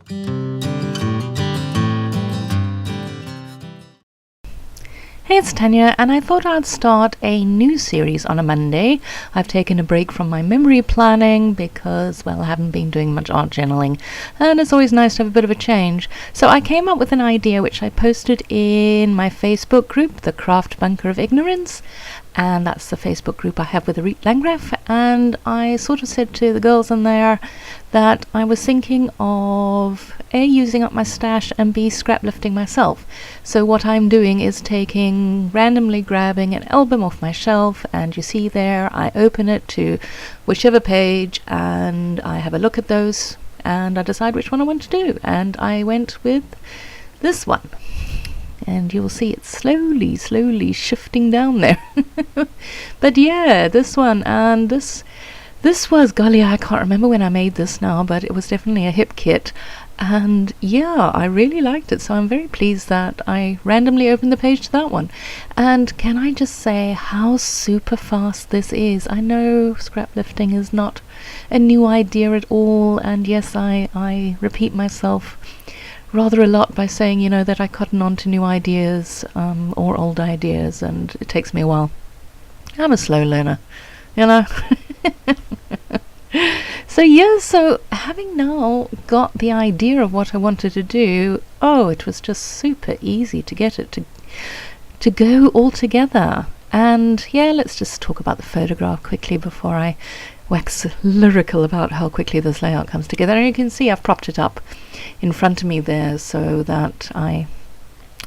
Hey, it's Tanya, and I thought I'd start a new series on a Monday. I've taken a break from my memory planning because, well, I haven't been doing much art journaling, and it's always nice to have a bit of a change. So I came up with an idea which I posted in my Facebook group, the Craft Bunker of Ignorance, and that's the Facebook group I have with Arit Landgraf, and I sort of said to the girls in there that I was thinking of A, using up my stash, and B, scraplifting myself. So what I'm doing is randomly grabbing an album off my shelf, and you see there, I open it to whichever page, and I have a look at those, and I decide which one I want to do, and I went with this one. And you'll see it slowly shifting down there. But yeah, this one, and this was, golly, I can't remember when I made this now, but it was definitely a hip kit. And yeah, I really liked it, so I'm very pleased that I randomly opened the page to that one. And can I just say how super fast this is? I know scraplifting is not a new idea at all, and yes, I repeat myself rather a lot by saying, that I cotton on to new ideas or old ideas, and it takes me a while. I'm a slow learner, So having now got the idea of what I wanted to do, it was just super easy to get it to go all together. And yeah, let's just talk about the photograph quickly before I wax lyrical about how quickly this layout comes together. And you can see I've propped it up in front of me there so that I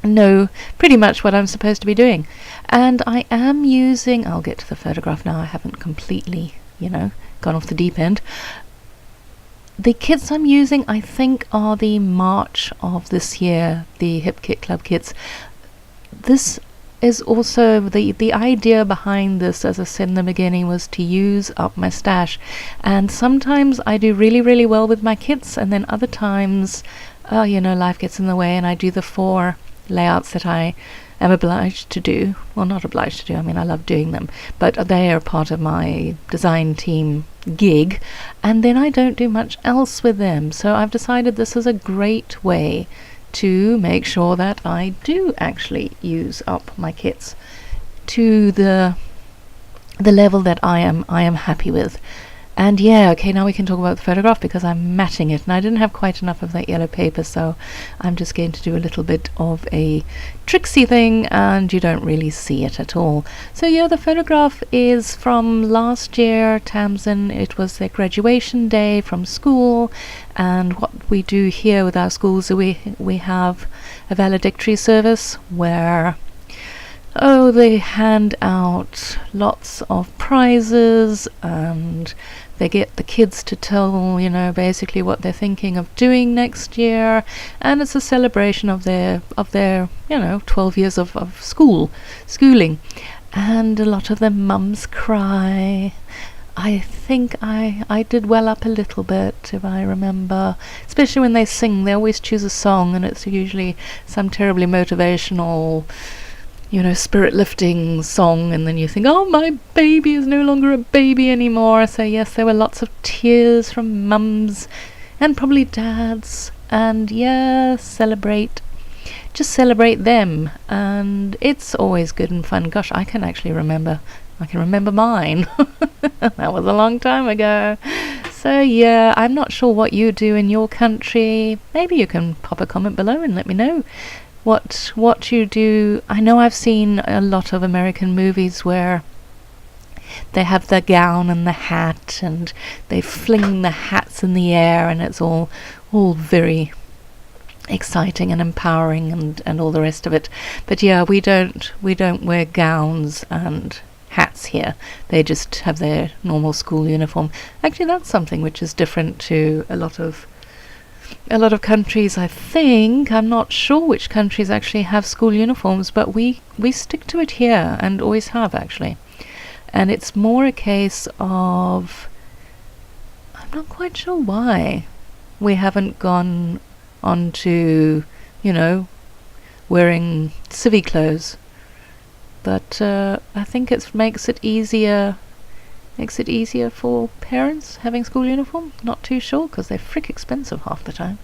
know pretty much what I'm supposed to be doing. And I am using, I'll get to the photograph now, I haven't completely, gone off the deep end. The kits I'm using, I think, are the March of this year, the Hip Kit Club kits. This is also the idea behind this, as I said in the beginning, was to use up my stash. And sometimes I do really well with my kits, and then other times, life gets in the way, and I do the 4 layouts that I am obliged to do. Well, not obliged to do, I love doing them, but they are part of my design team gig, and then I don't do much else with them. So I've decided this is a great way to make sure that I do actually use up my kits to the level that I am happy with. And yeah, okay, now we can talk about the photograph because I'm matting it, and I didn't have quite enough of that yellow paper, so I'm just going to do a little bit of a tricksy thing, and you don't really see it at all. So yeah, the photograph is from last year, Tamsin. It was their graduation day from school, and what we do here with our schools, we have a valedictory service where they hand out lots of prizes, and they get the kids to tell, basically what they're thinking of doing next year, and it's a celebration of their 12 years of schooling. And a lot of their mums cry. I think I did well up a little bit, if I remember, especially when they sing. They always choose a song, and it's usually some terribly motivational, spirit-lifting song, and then you think, oh, my baby is no longer a baby anymore. So yes, there were lots of tears from mums and probably dads, and yeah, celebrate them, and it's always good and fun. Gosh, I can remember mine. That was a long time ago. So yeah, I'm not sure what you do in your country. Maybe you can pop a comment below and let me know what you do. I know I've seen a lot of American movies where they have the gown and the hat, and they fling the hats in the air, and it's all very exciting and empowering and all the rest of it. But yeah, we don't wear gowns and hats here. They just have their normal school uniform. Actually, that's something which is different to a lot of countries, I think. I'm not sure which countries actually have school uniforms, but we stick to it here, and always have, actually. And it's more a case of, I'm not quite sure why we haven't gone on to, wearing civvy clothes. But I think it makes it easier for parents having school uniform. Not too sure, because they're frick expensive half the time.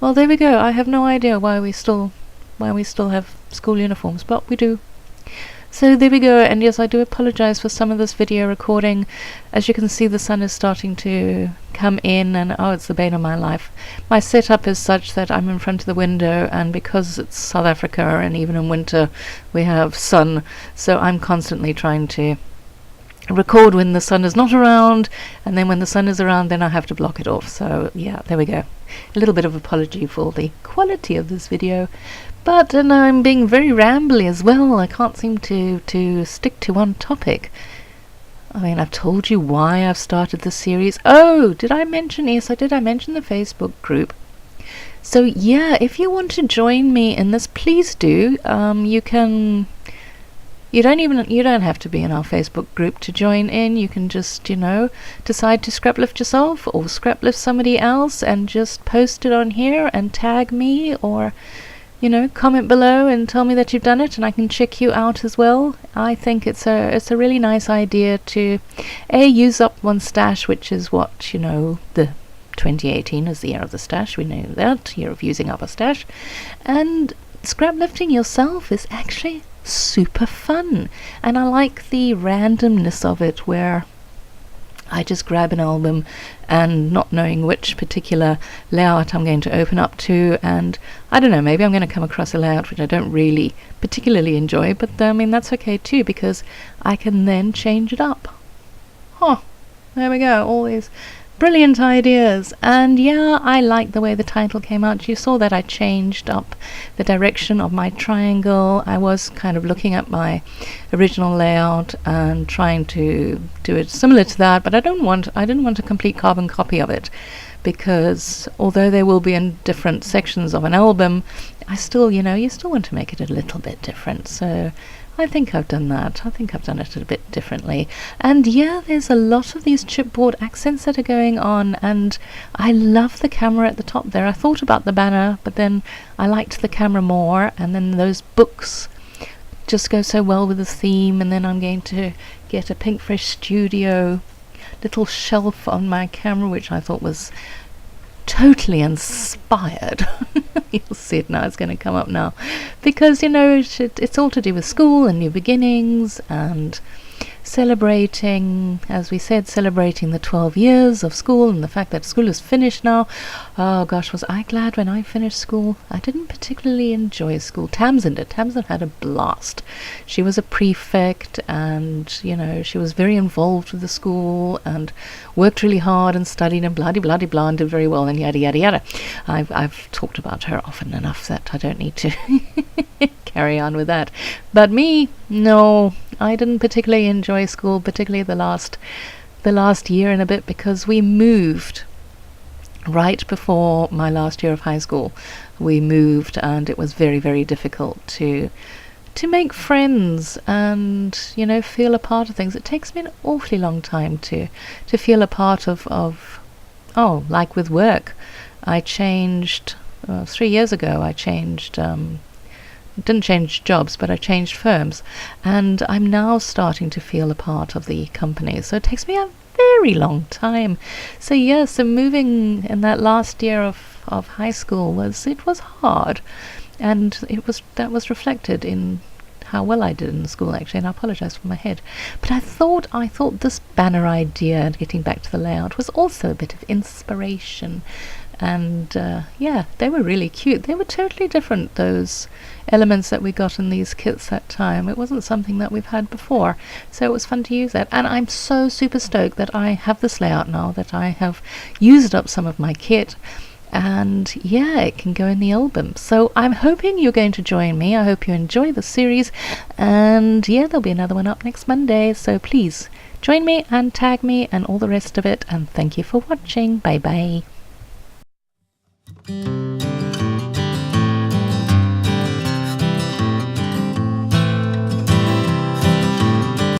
Well, there we go. I have no idea why we still have school uniforms, but we do. So there we go, and yes, I do apologize for some of this video recording. As you can see, the sun is starting to come in, and oh, it's the bane of my life. My setup is such that I'm in front of the window, and because it's South Africa, and even in winter we have sun, so I'm constantly trying to record when the sun is not around, and then when the sun is around, then I have to block it off. So yeah, there we go. A little bit of apology for the quality of this video. But and I'm being very rambly as well. I can't seem to stick to one topic. I mean, I've told you why I've started this series. Oh, did I mention? Yes, I did. I mentioned the Facebook group. So yeah, if you want to join me in this, please do. You can. You don't have to be in our Facebook group to join in. You can just, decide to scraplift yourself or scraplift somebody else and just post it on here and tag me, or comment below and tell me that you've done it, and I can check you out as well. I think it's a really nice idea to use up one stash, which is what the 2018 is the year of the stash. We know that, year of using up a stash. And scraplifting yourself is actually super fun, and I like the randomness of it, where I just grab an album and not knowing which particular layout I'm going to open up to, and I don't know, maybe I'm going to come across a layout which I don't really particularly enjoy, but I mean, that's okay too, because I can then change it up. There we go, all these brilliant ideas. And yeah, I like the way the title came out. You saw that I changed up the direction of my triangle. I was kind of looking at my original layout and trying to do it similar to that, but I didn't want a complete carbon copy of it, because although they will be in different sections of an album, I still, you still want to make it a little bit different. So I think I've done that. I think I've done it a bit differently. And yeah, there's a lot of these chipboard accents that are going on, and I love the camera at the top there. I thought about the banner, but then I liked the camera more, and then those books just go so well with the theme. And then I'm going to get a Pinkfresh Studio little shelf on my camera, which I thought was totally inspired. You'll see it now, it's going to come up now, because it's all to do with school and new beginnings, and celebrating, as we said, celebrating the 12 years of school and the fact that school is finished now. Oh gosh, was I glad when I finished school. I didn't particularly enjoy school. Tamsin did. Tamsin had a blast. She was a prefect, and she was very involved with the school and worked really hard and studied and blah blah blah and did very well and yada yada yada. I've talked about her often enough that I don't need to carry on with that. But me, no, I didn't particularly enjoy school, particularly the last year and a bit, because we moved right before my last year of high school. We moved, and it was very, very difficult to make friends and feel a part of things. It takes me an awfully long time to feel a part of like with work. I changed 3 years ago. I changed didn't change jobs, but I changed firms, and I'm now starting to feel a part of the company. So it takes me a very long time. So yeah, so moving in that last year of high school was hard, and that was reflected in how well I did in school, actually, and I apologize for my head. But I thought this banner idea, getting back to the layout, was also a bit of inspiration. And yeah, they were really cute. They were totally different, those elements that we got in these kits that time. It wasn't something that we've had before, so it was fun to use that. And I'm so super stoked that I have this layout now, that I have used up some of my kit, and yeah, it can go in the album. So I'm hoping you're going to join me. I hope you enjoy the series, and yeah, there'll be another one up next Monday, so please join me and tag me and all the rest of it. And thank you for watching. Bye bye.